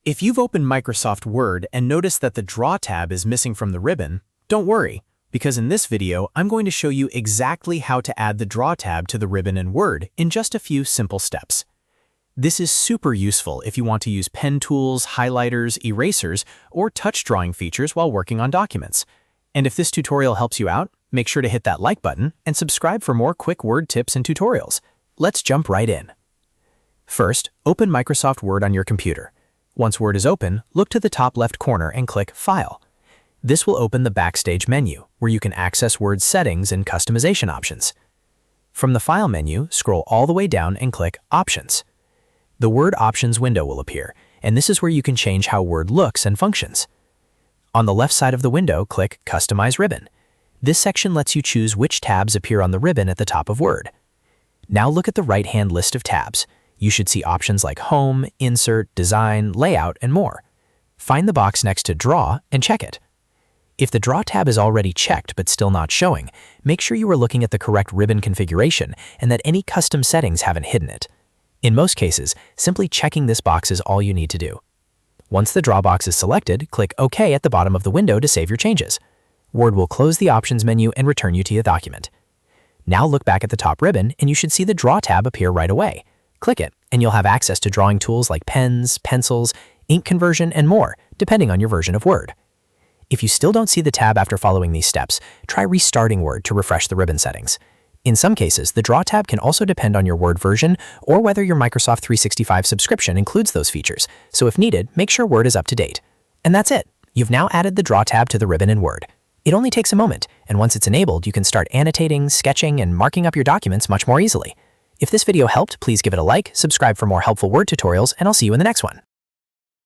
If you've opened Microsoft Word and noticed that the Draw tab is missing from the ribbon, don't worry, because in this video, I'm going to show you exactly how to add the Draw tab to the ribbon in Word in just a few simple steps. This is super useful if you want to use pen tools, highlighters, erasers, or touch drawing features while working on documents. And if this tutorial helps you out, make sure to hit that like button and subscribe for more quick Word tips and tutorials. Let's jump right in. First, open Microsoft Word on your computer. Once Word is open, look to the top left corner and click File. This will open the Backstage menu, where you can access Word's settings and customization options. From the File menu, scroll all the way down and click Options. The Word Options window will appear, and this is where you can change how Word looks and functions. On the left side of the window, click Customize Ribbon. This section lets you choose which tabs appear on the ribbon at the top of Word. Now look at the right-hand list of tabs. You should see options like Home, Insert, Design, Layout, and more. Find the box next to Draw and check it. If the Draw tab is already checked but still not showing, make sure you are looking at the correct ribbon configuration and that any custom settings haven't hidden it. In most cases, simply checking this box is all you need to do. Once the Draw box is selected, click OK at the bottom of the window to save your changes. Word will close the Options menu and return you to your document. Now look back at the top ribbon and you should see the Draw tab appear right away. Click it, and you'll have access to drawing tools like pens, pencils, ink conversion, and more, depending on your version of Word. If you still don't see the tab after following these steps, try restarting Word to refresh the ribbon settings. In some cases, the Draw tab can also depend on your Word version or whether your Microsoft 365 subscription includes those features, so if needed, make sure Word is up to date. And that's it. You've now added the Draw tab to the ribbon in Word. It only takes a moment, and once it's enabled, you can start annotating, sketching, and marking up your documents much more easily. If this video helped, please give it a like, subscribe for more helpful Word tutorials, and I'll see you in the next one.